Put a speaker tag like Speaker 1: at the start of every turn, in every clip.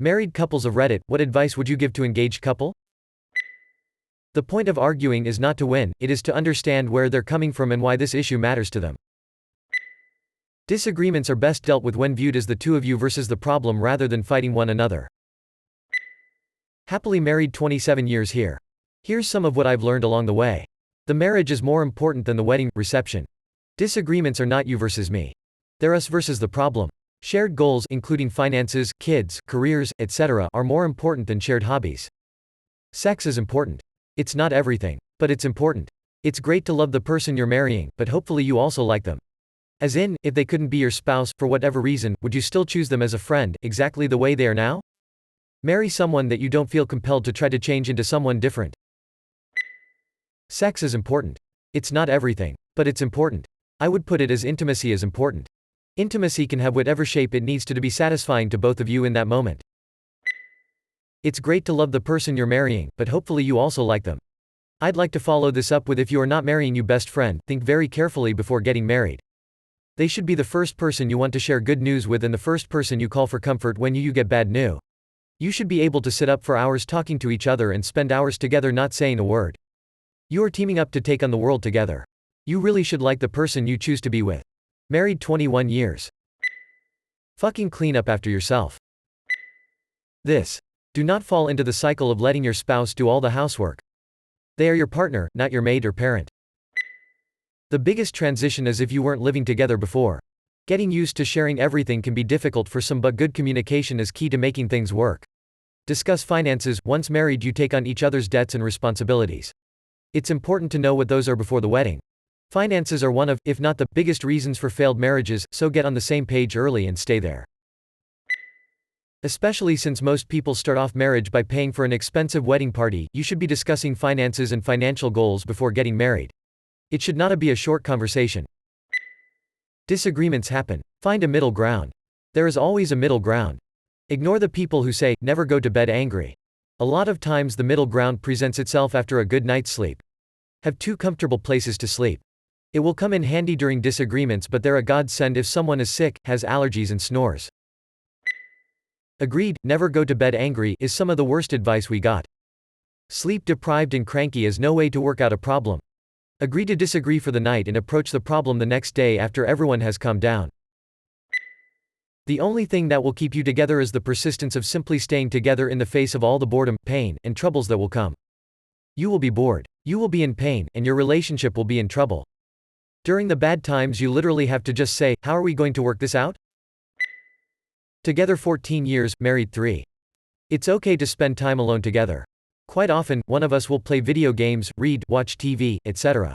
Speaker 1: Married couples of Reddit, what advice would you give to engaged couple? The point of arguing is not to win, it is to understand where they're coming from and why this issue matters to them. Disagreements are best dealt with when viewed as the two of you versus the problem rather than fighting one another. Happily married 27 years here. Here's some of what I've learned along the way. The marriage is more important than the wedding reception. Disagreements are not you versus me. They're us versus the problem. Shared goals, including finances, kids, careers, etc., are more important than shared hobbies. Sex is important. It's not everything, but it's important. It's great to love the person you're marrying, but hopefully you also like them. As in, if they couldn't be your spouse, for whatever reason, would you still choose them as a friend, exactly the way they are now? Marry someone that you don't feel compelled to try to change into someone different. Sex is important. It's not everything, but it's important. I would put it as intimacy is important. Intimacy can have whatever shape it needs to be satisfying to both of you in that moment. It's great to love the person you're marrying, but hopefully you also like them. I'd like to follow this up with, if you are not marrying your best friend, think very carefully before getting married. They should be the first person you want to share good news with and the first person you call for comfort when you get bad news. You should be able to sit up for hours talking to each other and spend hours together not saying a word. You are teaming up to take on the world together. You really should like the person you choose to be with. Married 21 years. Fucking clean up after yourself. Do not fall into the cycle of letting your spouse do all the housework. They are your partner, not your maid or parent. The biggest transition is if you weren't living together before. Getting used to sharing everything can be difficult for some, but good communication is key to making things work. Discuss finances. Once married, you take on each other's debts and responsibilities. It's important to know what those are before the wedding. Finances are one of, if not the, biggest reasons for failed marriages, so get on the same page early and stay there. Especially since most people start off marriage by paying for an expensive wedding party, you should be discussing finances and financial goals before getting married. It should not be a short conversation. Disagreements happen. Find a middle ground. There is always a middle ground. Ignore the people who say, never go to bed angry. A lot of times the middle ground presents itself after a good night's sleep. Have two comfortable places to sleep. It will come in handy during disagreements, but they're a godsend if someone is sick, has allergies and snores. Agreed, never go to bed angry is some of the worst advice we got. Sleep deprived and cranky is no way to work out a problem. Agree to disagree for the night and approach the problem the next day after everyone has calmed down. The only thing that will keep you together is the persistence of simply staying together in the face of all the boredom, pain, and troubles that will come. You will be bored. You will be in pain, and your relationship will be in trouble. During the bad times, you literally have to just say, how are we going to work this out? Together 14 years, married 3. It's okay to spend time alone together. Quite often, one of us will play video games, read, watch TV, etc.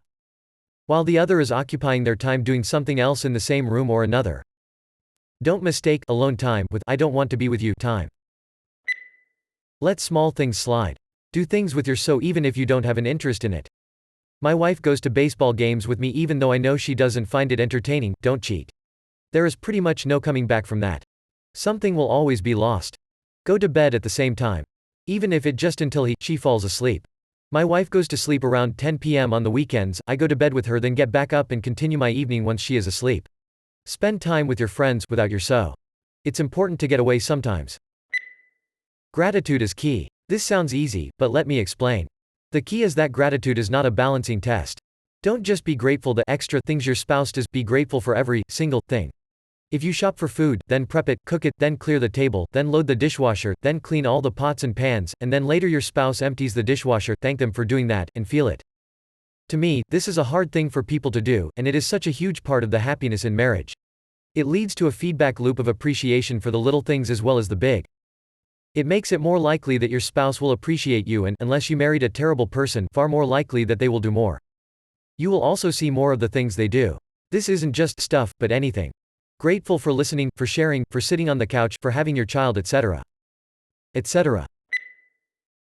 Speaker 1: while the other is occupying their time doing something else in the same room or another. Don't mistake alone time with I don't want to be with you time. Let small things slide. Do things with your so even if you don't have an interest in it. My wife goes to baseball games with me even though I know she doesn't find it entertaining. Don't cheat. There is pretty much no coming back from that. Something will always be lost. Go to bed at the same time. Even if it just until she falls asleep. My wife goes to sleep around 10 p.m. on the weekends, I go to bed with her, then get back up and continue my evening once she is asleep. Spend time with your friends without your so. It's important to get away sometimes. Gratitude is key. This sounds easy, but let me explain. The key is that gratitude is not a balancing test. Don't just be grateful the extra things your spouse does, be grateful for every single thing. If you shop for food, then prep it, cook it, then clear the table, then load the dishwasher, then clean all the pots and pans, and then later your spouse empties the dishwasher, thank them for doing that, and feel it. To me, this is a hard thing for people to do, and it is such a huge part of the happiness in marriage. It leads to a feedback loop of appreciation for the little things as well as the big. It makes it more likely that your spouse will appreciate you and, unless you married a terrible person, far more likely that they will do more. You will also see more of the things they do. This isn't just stuff, but anything. Grateful for listening, for sharing, for sitting on the couch, for having your child, etc. etc.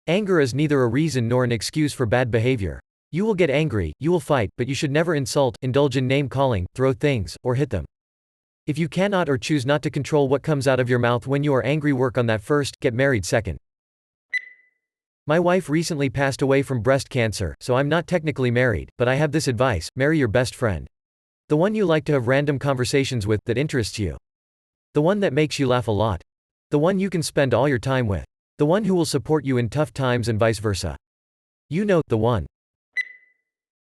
Speaker 1: Anger is neither a reason nor an excuse for bad behavior. You will get angry, you will fight, but you should never insult, indulge in name-calling, throw things, or hit them. If you cannot or choose not to control what comes out of your mouth when you are angry, work on that first, get married second. My wife recently passed away from breast cancer, so I'm not technically married, but I have this advice: marry your best friend. The one you like to have random conversations with, that interests you. The one that makes you laugh a lot. The The one you can spend all your time with. The one who will support you in tough times and vice versa. You know, the one.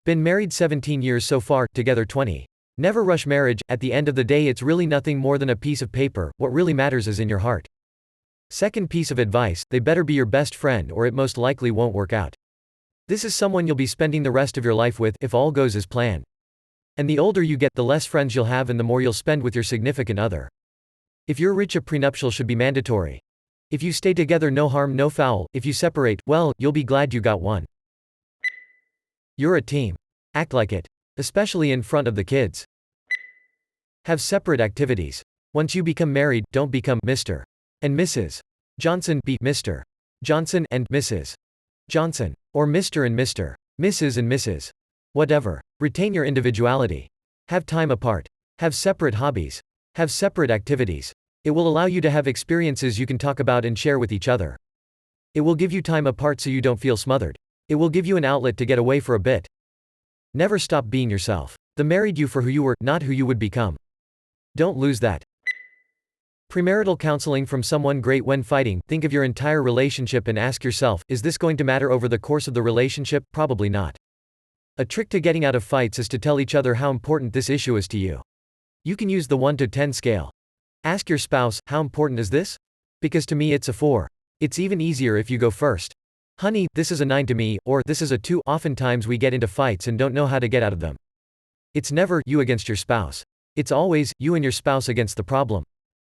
Speaker 1: Been married 17 years so far, together 20. Never rush marriage, at the end of the day it's really nothing more than a piece of paper, what really matters is in your heart. Second piece of advice, they better be your best friend or it most likely won't work out. This is someone you'll be spending the rest of your life with, if all goes as planned. And the older you get, the less friends you'll have and the more you'll spend with your significant other. If you're rich, a prenuptial should be mandatory. If you stay together, no harm, no foul. If you separate, well, you'll be glad you got one. You're a team. Act like it. Especially in front of the kids. Have separate activities. Once you become married, don't become Mr. and Mrs. Johnson, be Mr. Johnson and Mrs. Johnson. Or Mr. and Mr. Mrs. and Mrs. Whatever. Retain your individuality. Have time apart. Have separate hobbies. Have separate activities. It will allow you to have experiences you can talk about and share with each other. It will give you time apart so you don't feel smothered. It will give you an outlet to get away for a bit. Never stop being yourself. The married you for who you were, not who you would become. Don't lose that. Premarital counseling from someone great. When fighting, think of your entire relationship and ask yourself, is this going to matter over the course of the relationship? Probably not. A trick to getting out of fights is to tell each other how important this issue is to you. You can use the 1 to 10 scale. Ask your spouse, how important is this? Because to me it's a 4. It's even easier if you go first. Honey, this is a 9 to me, or this is a 2. Oftentimes we get into fights and don't know how to get out of them. It's never you against your spouse. It's always you and your spouse against the problem.